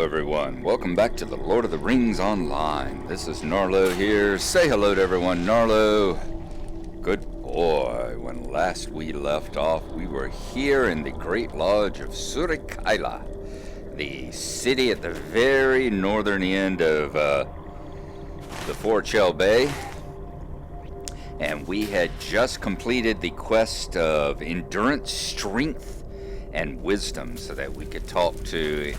everyone. Welcome back to the Lord of the Rings Online. This is Gnarlo here. Say hello to everyone, Gnarlo. Good boy. When last we left off, we were here in the Great Lodge of Surikaila, the city at the very northern end of the Forchell Bay. And we had just completed the quest of endurance, strength, and wisdom so that we could talk to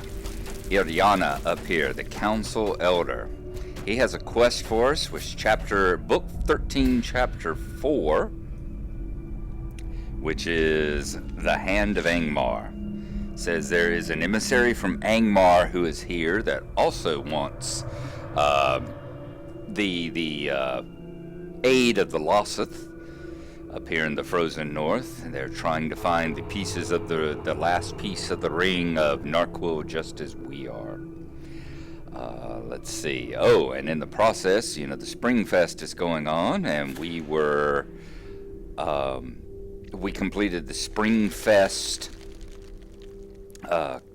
Iriana up here, the Council Elder. He has a quest for us, which Book 13, Chapter 4, which is the Hand of Angmar. It says there is an emissary from Angmar who is here that also wants the aid of the Lossoth up here in the frozen north. They're trying to find the pieces of the last piece of the ring of Narquil, just as we are. Let's see. Oh, and in the process, the Springfest is going on, and we completed the Springfest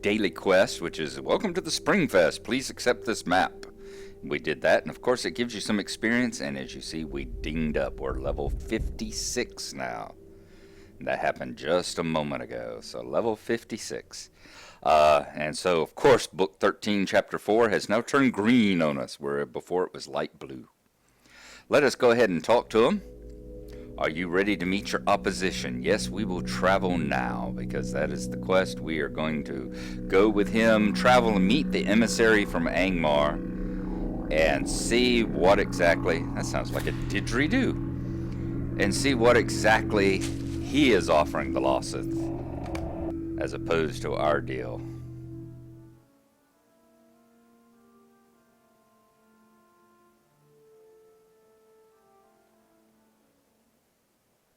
daily quest, which is welcome to the Springfest. Please accept this map. We did that, and of course it gives you some experience, and as you see, we dinged up. We're level 56 now. And that happened just a moment ago, so level 56. And so, of course, Book 13, Chapter 4 has now turned green on us, where before it was light blue. Let us go ahead and talk to him. Are you ready to meet your opposition? Yes, we will travel now, because that is the quest. We are going to go with him, travel and meet the emissary from Angmar, and see what exactly, that sounds like a didgeridoo, and see what exactly he is offering the Lossoth, as opposed to our deal.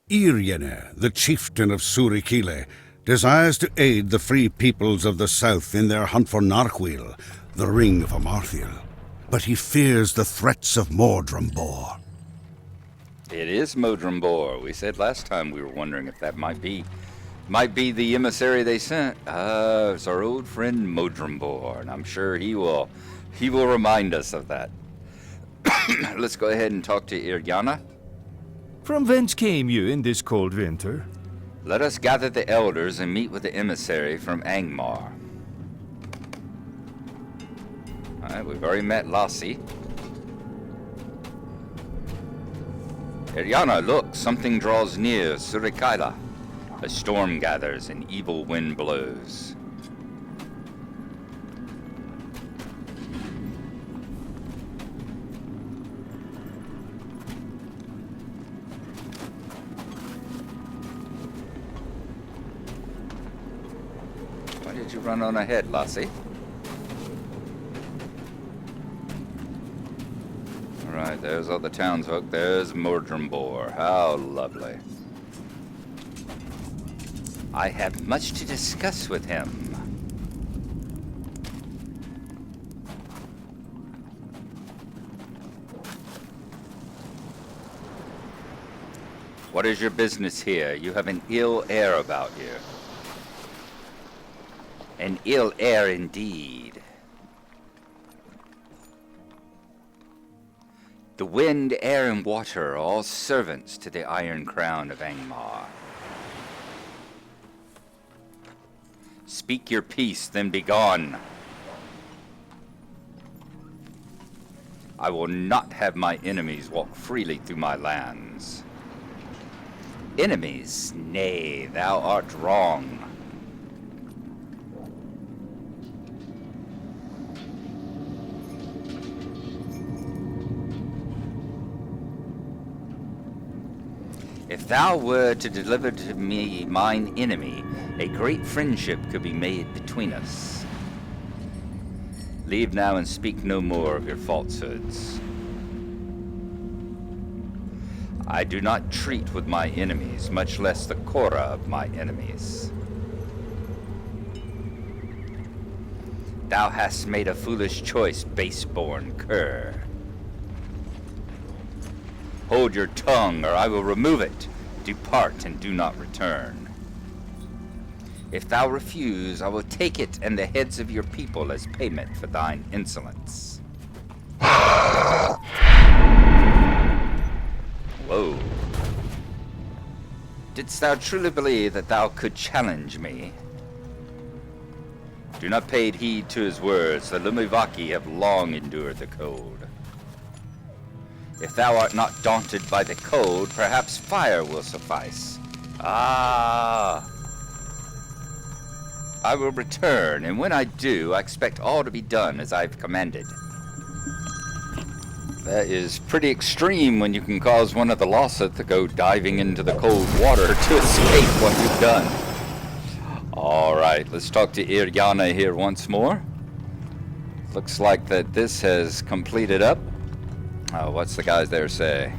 Iriana, the chieftain of Surikile, desires to aid the free peoples of the south in their hunt for Narquil, the Ring of Amarthiel. But he fears the threats of Mordrambor. It is Mordrambor. We said last time we were wondering if that might be the emissary they sent. It's our old friend Mordrambor, and I'm sure he will remind us of that. Let's go ahead and talk to Iriana. From whence came you in this cold winter? Let us gather the elders and meet with the emissary from Angmar. Alright, we've already met Lassie. Iriana, look, something draws near Surikaila. A storm gathers and evil wind blows. Why did you run on ahead, Lassie? Right, there's all the townsfolk. There's Mordrambor. How lovely. I have much to discuss with him. What is your business here? You have an ill air about you. An ill air indeed. The wind, air, and water are all servants to the Iron Crown of Angmar. Speak your peace, then be gone. I will not have my enemies walk freely through my lands. Enemies? Nay, thou art wrong. If thou were to deliver to me mine enemy, a great friendship could be made between us. Leave now and speak no more of your falsehoods. I do not treat with my enemies, much less the Korra of my enemies. Thou hast made a foolish choice, base-born cur. Hold your tongue, or I will remove it. Depart and do not return. If thou refuse, I will take it and the heads of your people as payment for thine insolence. Whoa. Didst thou truly believe that thou could challenge me? Do not pay heed to his words. The Lumivaki have long endured the cold. If thou art not daunted by the cold, perhaps fire will suffice. Ah! I will return, and when I do, I expect all to be done as I've commanded. That is pretty extreme when you can cause one of the Lossoth to go diving into the cold water to escape what you've done. Alright, let's talk to Iryana here once more. Looks like that this has completed up. What's the guys there say?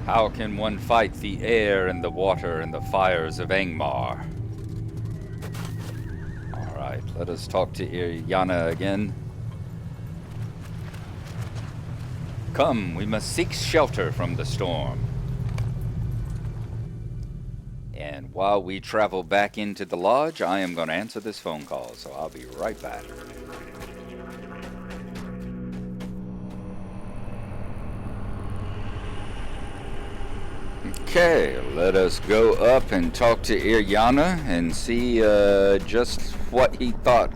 How can one fight the air and the water and the fires of Angmar? Alright, let us talk to Iryana again. Come, we must seek shelter from the storm. And while we travel back into the lodge, I am going to answer this phone call, so I'll be right back. Okay, let us go up and talk to Iryana and see just what he thought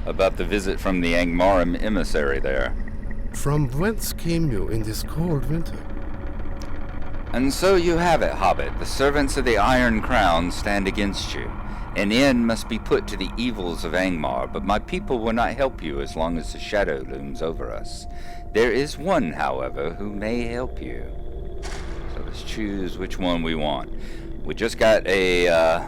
about the visit from the Angmarian Emissary there. From whence came you in this cold winter? And so you have it, Hobbit. The servants of the Iron Crown stand against you. An end must be put to the evils of Angmar, but my people will not help you as long as the shadow looms over us. There is one, however, who may help you. So let's choose which one we want. We just got a,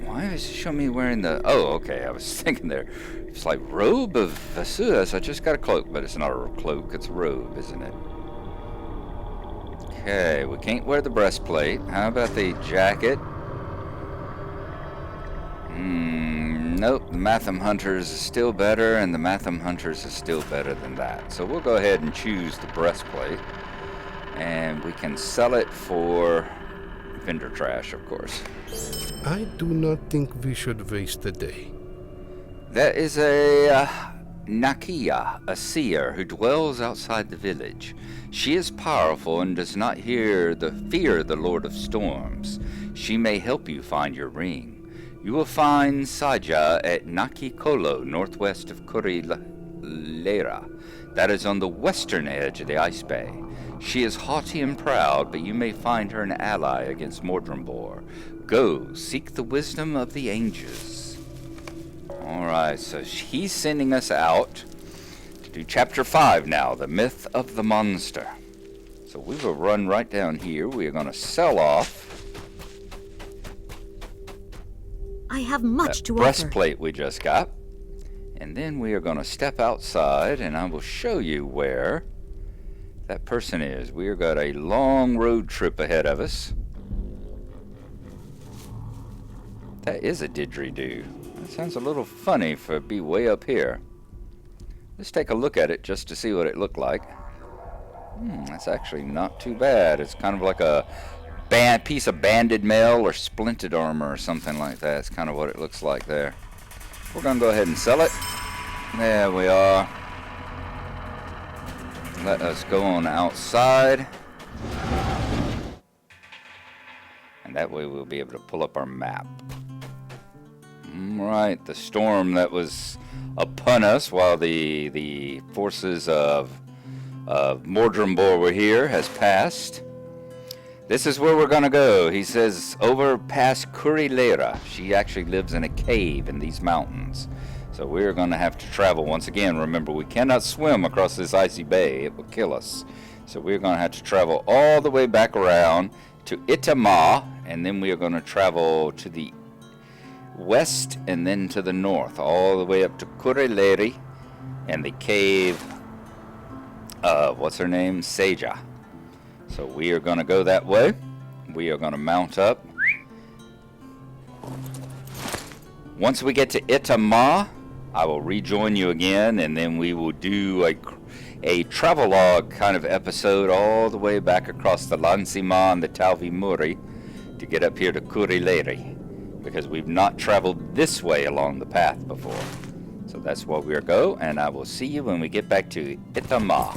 why is it showing me wearing the... Oh, okay, I was thinking there. It's like robe of Vasudas. I just got a cloak, but it's not a cloak, it's a robe, isn't it? Okay, we can't wear the breastplate. How about the jacket? Nope, the Matham Hunters is still better, and the Matham Hunters is still better than that. So we'll go ahead and choose the breastplate. And we can sell it for vendor trash, of course. I do not think we should waste the day. There is a Nakia, a seer, who dwells outside the village. She is powerful and does not fear the Lord of Storms. She may help you find your ring. You will find Saja at Nakikolo, northwest of Kurilera. That is on the western edge of the Ice Bay. She is haughty and proud, but you may find her an ally against Mordrambor. Go, seek the wisdom of the ages. Alright, so he's sending us out to do Chapter 5 now, the Myth of the Monster. So we will run right down here. We are going to sell off I have much to offer. Breastplate we just got. And then we are going to step outside, and I will show you where that person is. We have got a long road trip ahead of us. That is a didgeridoo. That sounds a little funny for it be way up here. Let's take a look at it just to see what it looked like. That's actually not too bad. It's kind of like a piece of banded mail or splinted armor or something like that. It's kind of what it looks like there. We're going to go ahead and sell it. There we are. Let us go on outside. And that way we'll be able to pull up our map. Right, the storm that was upon us while the forces of Mordrambor were here has passed. This is where we're going to go. He says over past Kurilera. She actually lives in a cave in these mountains. So we're going to have to travel once again. Remember, we cannot swim across this icy bay. It will kill us. So we're going to have to travel all the way back around to Itama, and then we are going to travel to the west and then to the north, all the way up to Kurileri and the cave, what's her name? Seja. So we are going to go that way. We are going to mount up. Once we get to Itama, I will rejoin you again, and then we will do a travelogue kind of episode all the way back across the Lansima and the Talvi Muri to get up here to Kurileri. because we've not traveled this way along the path before. So that's where we'll go, and I will see you when we get back to Itama.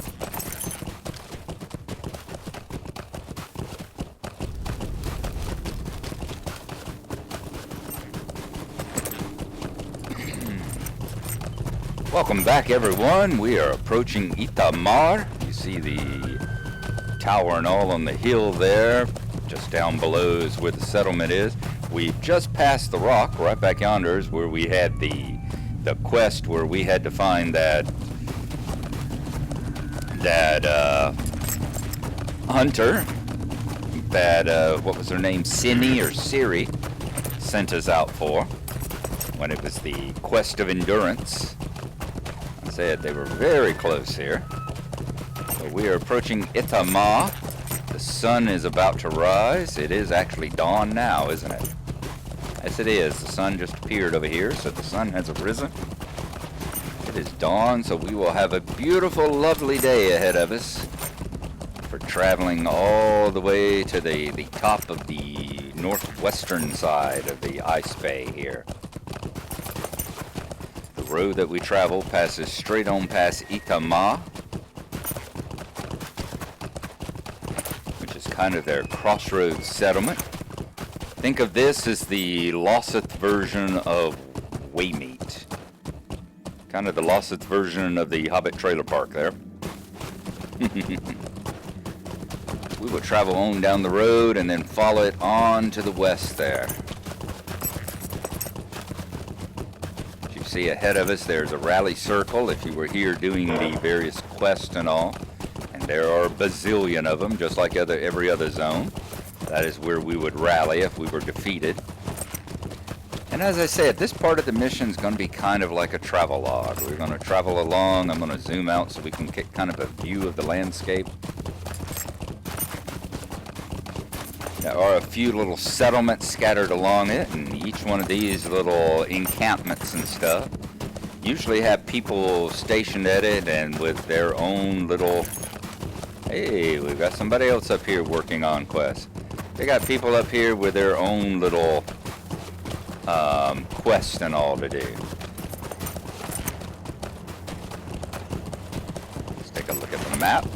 Welcome back, everyone. We are approaching Itamar. You see the tower and all on the hill there. Just down below is where the settlement is. We've just passed the rock. Right back yonder is where we had the quest where we had to find that hunter that what was her name, Sini or Siri, sent us out for when it was the quest of endurance. I said they were very close here. So we are approaching Itama. The sun is about to rise. It is actually dawn now, isn't it? Yes, it is. The sun just appeared over here, so the sun has arisen. It is dawn, so we will have a beautiful, lovely day ahead of us for traveling all the way to the top of the northwestern side of the ice bay here. The road that we travel passes straight on past Itama, which is kind of their crossroads settlement. Think of this as the Lossoth version of Waymeet. Kind of the Lossoth version of the Hobbit trailer park there. We will travel on down the road and then follow it on to the west there. As you see ahead of us, there's a rally circle if you were here doing the various quests and all. And there are a bazillion of them, just like every other zone. That is where we would rally if we were defeated. And as I said, this part of the mission is going to be kind of like a travelogue. We're going to travel along. I'm going to zoom out so we can get kind of a view of the landscape. There are a few little settlements scattered along it, and each one of these little encampments and stuff usually have people stationed at it and with their own little... Hey, we've got somebody else up here working on quests. They got people up here with their own little quests and all to do. Let's take a look at the map.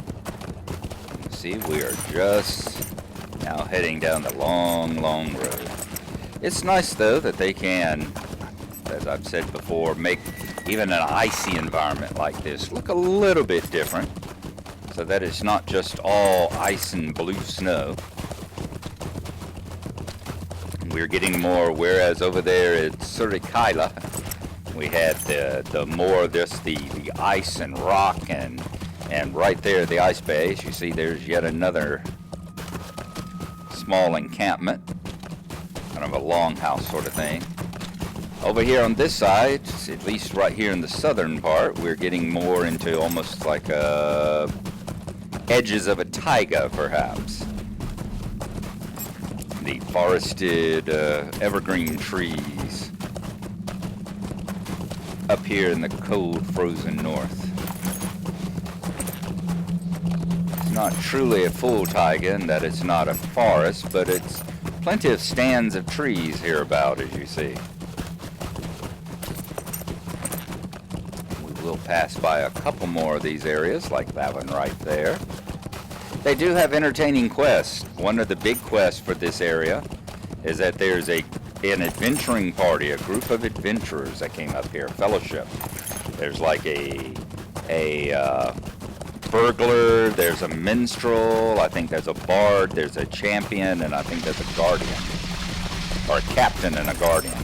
See, we are just now heading down the long, long road. It's nice, though, that they can, as I've said before, make even an icy environment like this look a little bit different, so that it's not just all ice and blue snow. We're getting more, whereas over there at Surikaila, we had the more of this, the ice and rock, and right there, the ice bay, as you see, there's yet another small encampment, kind of a longhouse sort of thing. Over here on this side, at least right here in the southern part, we're getting more into almost like edges of a taiga, perhaps. The forested evergreen trees up here in the cold, frozen north. It's not truly a full taiga in that it's not a forest, but it's plenty of stands of trees hereabout, as you see. We will pass by a couple more of these areas, like that one right there. They do have entertaining quests. One of the big quests for this area is that there's an adventuring party, a group of adventurers that came up here, fellowship. There's like a burglar, there's a minstrel, I think there's a bard, there's a champion, and I think there's a guardian, or a captain and a guardian.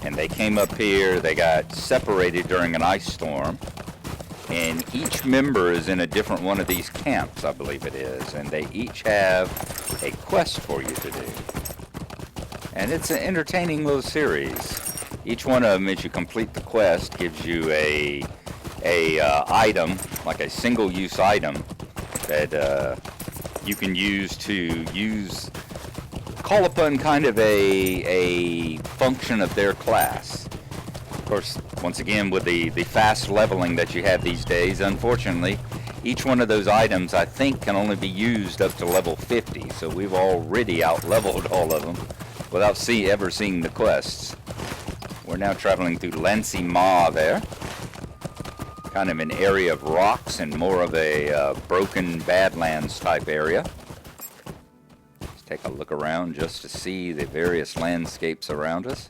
And they came up here, they got separated during an ice storm, and each member is in a different one of these camps, I believe it is, and they each have a quest for you to do. And it's an entertaining little series. Each one of them, as you complete the quest, gives you a item, like a single-use item, that you can use to call upon kind of a function of their class. Of course, once again, with the fast leveling that you have these days, unfortunately, each one of those items, I think, can only be used up to level 50, so we've already out-leveled all of them. without ever seeing the quests. We're now traveling through Lancy Ma there. Kind of an area of rocks and more of a broken Badlands type area. Let's take a look around just to see the various landscapes around us.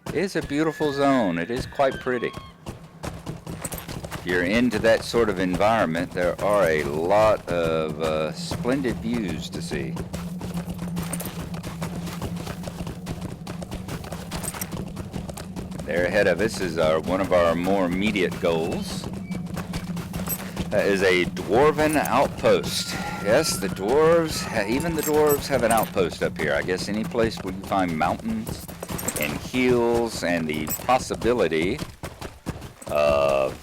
It is a beautiful zone. It is quite pretty. If you're into that sort of environment, there are a lot of splendid views to see. There ahead of us is one of our more immediate goals. That is a dwarven outpost. Yes, the dwarves, even the dwarves have an outpost up here. I guess any place where you find mountains and hills and the possibility of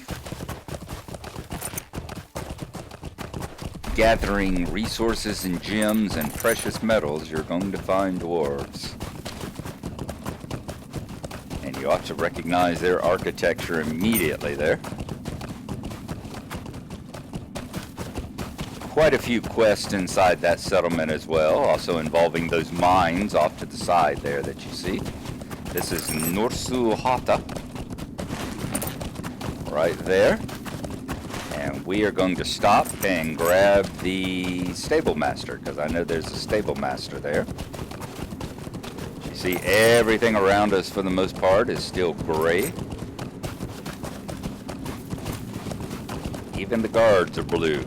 gathering resources and gems and precious metals, you're going to find dwarves. And you ought to recognize their architecture immediately there. Quite a few quests inside that settlement as well, also involving those mines off to the side there that you see. This is Norsuhata, right there. And we are going to stop and grab the stable master, because I know there's a stable master there. You see everything around us for the most part is still gray. Even the guards are blue.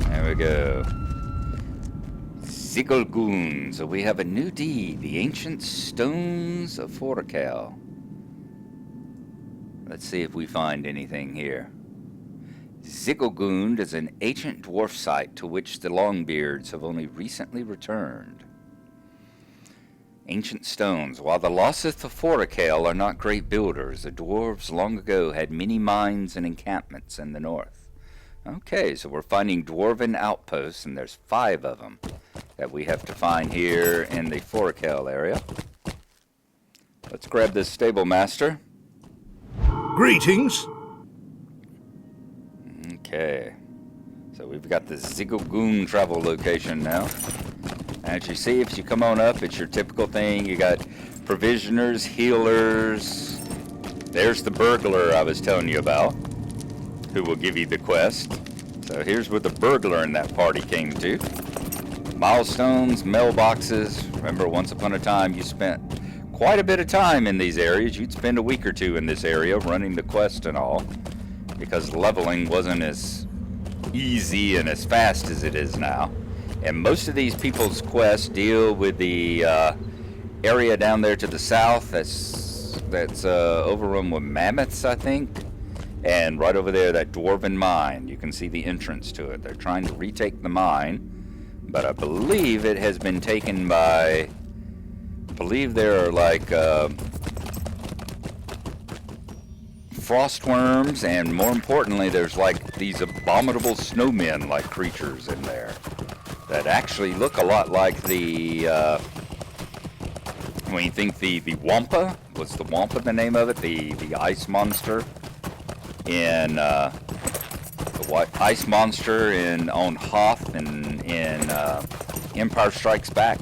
There we go. Ziggelgun. So we have a new deed, the Ancient Stones of Forcal. Let's see if we find anything here. Ziggelgund is an ancient dwarf site to which the Longbeards have only recently returned. Ancient stones. While the Lossoth of Forcal are not great builders, the dwarves long ago had many mines and encampments in the north. Okay, so we're finding dwarven outposts, and there's 5 of them that we have to find here in the Forcal area. Let's grab this stable master. Greetings. Okay, so we've got the Ziggelgun travel location now. As you see, if you come on up, it's your typical thing. You got provisioners, healers. There's the burglar I was telling you about, who will give you the quest. So here's where the burglar in that party came to. Milestones, mailboxes. Remember, once upon a time, you spent quite a bit of time in these areas. You'd spend a week or 2 in this area running the quest and all, because leveling wasn't as easy and as fast as it is now. And most of these people's quests deal with the area down there to the south that's overrun with mammoths, I think. And right over there, that dwarven mine, you can see the entrance to it. They're trying to retake the mine, but I believe it has been taken by, I believe there are like frostworms, and more importantly, there's like these abominable snowmen-like creatures in there that actually look a lot like the, when you think the Wampa, what's the Wampa the name of it? The ice monster in the ice monster on Hoth and in Empire Strikes Back.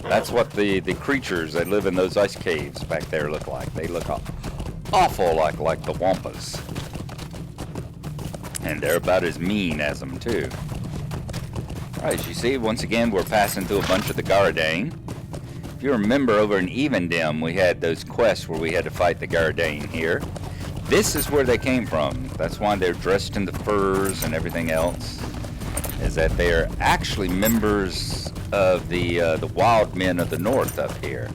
That's what the creatures that live in those ice caves back there look like. They look awful like the Wampas, and they're about as mean as them too. All right, as you see, once again we're passing through a bunch of the Gardane. If you remember, over in Evendim we had those quests where we had to fight the Gardane here. This is where they came from. That's why they're dressed in the furs and everything else, is that they are actually members of the wild men of the north up here,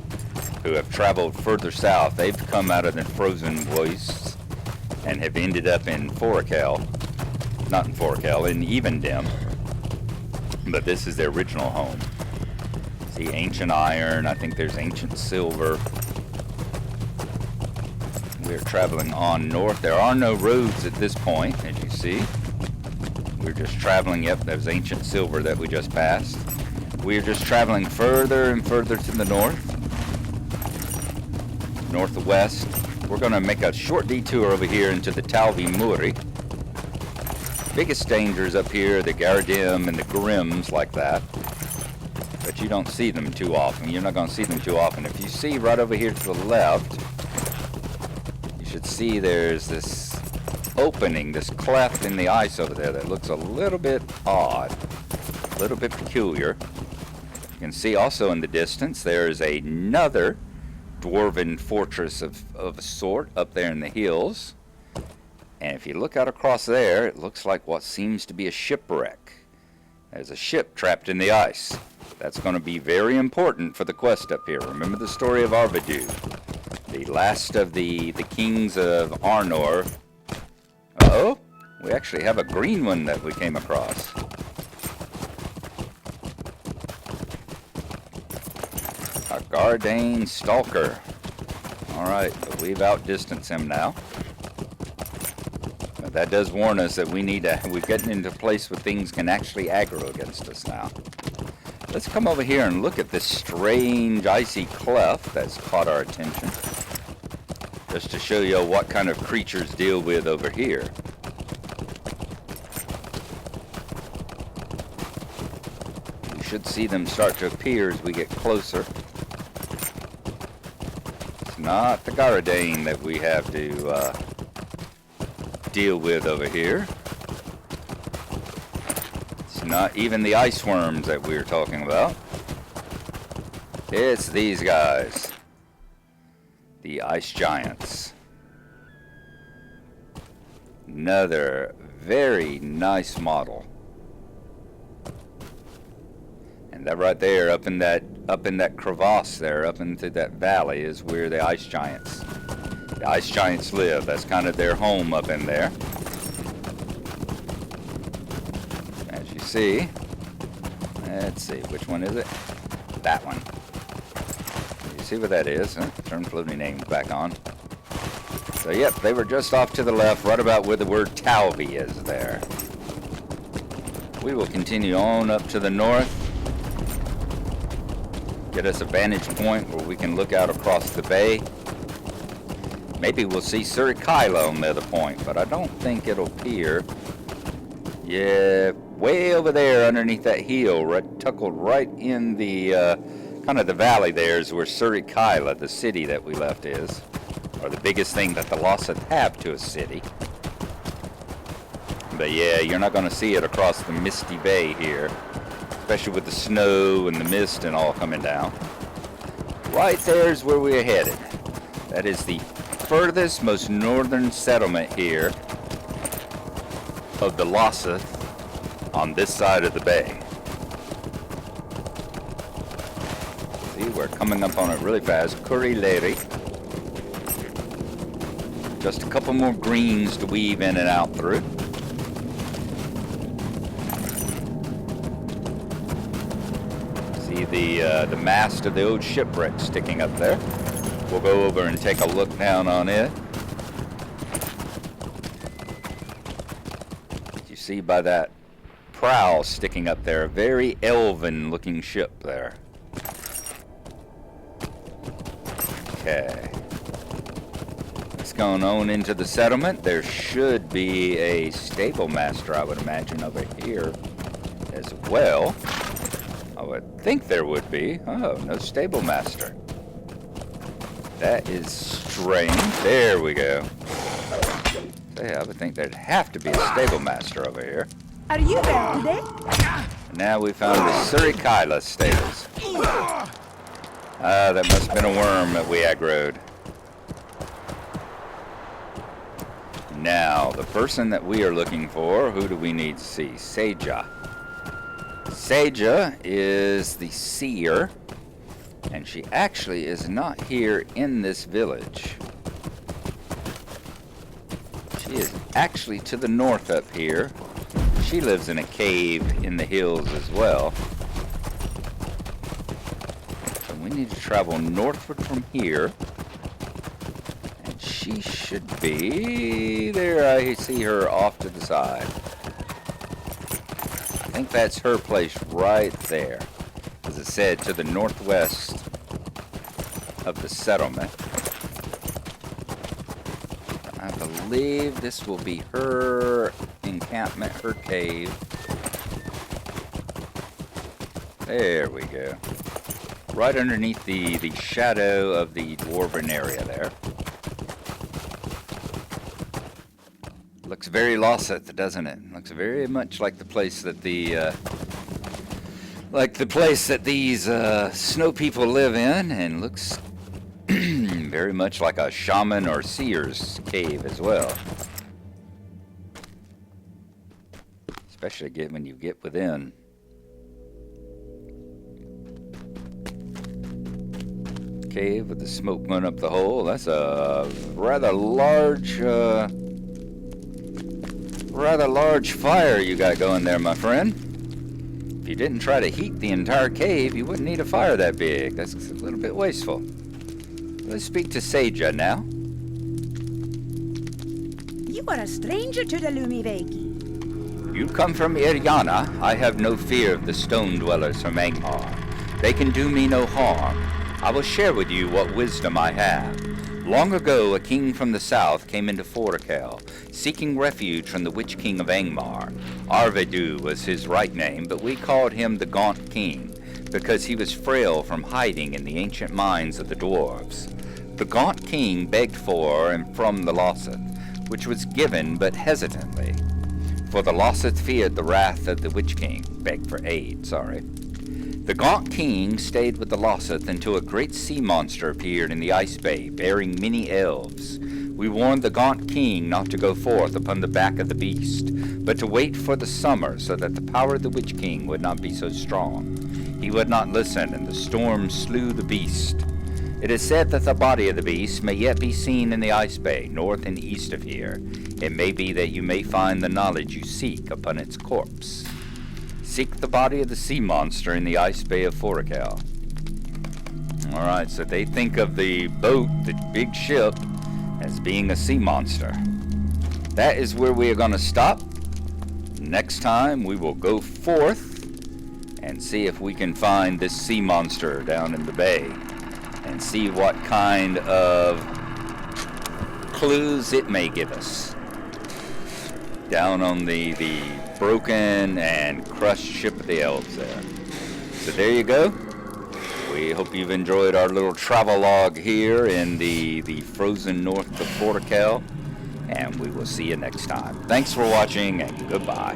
who have traveled further south. They've come out of the frozen wastes and have ended up in Forcal. Not in Forcal, in Evendim. But this is their original home. See, ancient iron. I think there's ancient silver. We're traveling on north. There are no roads at this point, as you see. We're just traveling, yep, there's ancient silver that we just passed. We're just traveling further and further to the north. Northwest. We're going to make a short detour over here into the Talvi Muri. Biggest dangers up here, the Gardim and the Grims like that. but you don't see them too often. You're not going to see them too often. If you see right over here to the left, you should see there's this opening, this cleft in the ice over there that looks a little bit odd, a little bit peculiar. You can see also in the distance there is another dwarven fortress of a sort up there in the hills. And if you look out across there, it looks like what seems to be a shipwreck. There's a ship trapped in the ice. That's going to be very important for the quest up here. Remember the story of Arvedui, the last of the kings of Arnor. Uh-oh, we actually have a green one that we came across. A Gardane Stalker. Alright, but we've outdistanced him now. But that does warn us that we're getting into a place where things can actually aggro against us now. Let's come over here and look at this strange icy cleft that's caught our attention. Just to show you what kind of creatures deal with over here. We should see them start to appear as we get closer. It's not the Gardane that we have to deal with over here. It's not even the ice worms that we were talking about. It's these guys. The ice giants. Another very nice model. And that right there, up in that crevasse there, up into that valley, is where the ice giants live. That's kind of their home up in there. As you see, let's see, which one is it? That one. You see what that is? Huh? Turn floating names back on. So yep, they were just off to the left, right about where the word Talvi is there. We will continue on up to the north. Get us a vantage point where we can look out across the bay. Maybe we'll see Surikaila on the other point, but I don't think it'll appear. Yeah, way over there underneath that hill, tuckled right in the kind of the valley there is where Surikaila, the city that we left, is. Or the biggest thing that the Lossoth have to a city. But yeah, you're not going to see it across the misty bay here. Especially with the snow and the mist and all coming down. Right there's where we're headed. That is the furthest, most northern settlement here of the Lossoth on this side of the bay. See, we're coming up on it really fast. Kurileri. Just a couple more greens to weave in and out through. See the mast of the old shipwreck sticking up there. We'll go over and take a look down on it. You see by that prow sticking up there, a very elven looking ship there. Okay. Let's go on into the settlement. There should be a stable master, I would imagine, over here as well. I would think there would be. Oh, no stable master. That is strange. There we go. Yeah, I would think there'd have to be a stable master over here. Are you there today? Now we found the Surikaila stables. That must have been a worm that we aggroed. Now, the person that we are looking for, who do we need to see? Seja. Seja is the seer. And she actually is not here in this village. She is actually to the north up here. She lives in a cave in the hills as well. So we need to travel northward from here. And she should be there. I see her off to the side. I think that's her place right there. As I said, to the northwest of the settlement. I believe this will be her encampment, her cave. There we go. Right underneath the shadow of the dwarven area there. Looks very Lossoth, doesn't it? Looks very much like the place that these snow people live in, and looks very much like a shaman or seer's cave as well. Especially when you get within. Cave with the smoke going up the hole. That's a rather large fire you got going there, my friend. If you didn't try to heat the entire cave, you wouldn't need a fire that big. That's a little bit wasteful. Let's speak to Seja now. You are a stranger to the Lumivegi. You come from Iriana. I have no fear of the stone dwellers from Angmar. They can do me no harm. I will share with you what wisdom I have. Long ago, a king from the south came into Fortikel, seeking refuge from the Witch King of Angmar. Arvedui was his right name, but we called him the Gaunt King, because he was frail from hiding in the ancient mines of the dwarves. The Gaunt King begged for and from the Lossoth, which was given but hesitantly. For the Lossoth feared the wrath of the Witch King, begged for aid, sorry. The Gaunt King stayed with the Lossoth until a great sea monster appeared in the ice bay, bearing many elves. We warned the Gaunt King not to go forth upon the back of the beast, but to wait for the summer so that the power of the Witch King would not be so strong. He would not listen, and the storm slew the beast. It is said that the body of the beast may yet be seen in the ice bay, north and east of here. It may be that you may find the knowledge you seek upon its corpse. Seek the body of the sea monster in the ice bay of Fortikel. Alright, so they think of the boat, the big ship, as being a sea monster. That is where we are going to stop. Next time we will go forth and see if we can find this sea monster down in the bay and see what kind of clues it may give us. Down on the broken and crushed ship of the elves there. So there you go. We hope you've enjoyed our little travelogue here in the frozen north of Fortikel, and we will see you next time. Thanks for watching, and goodbye.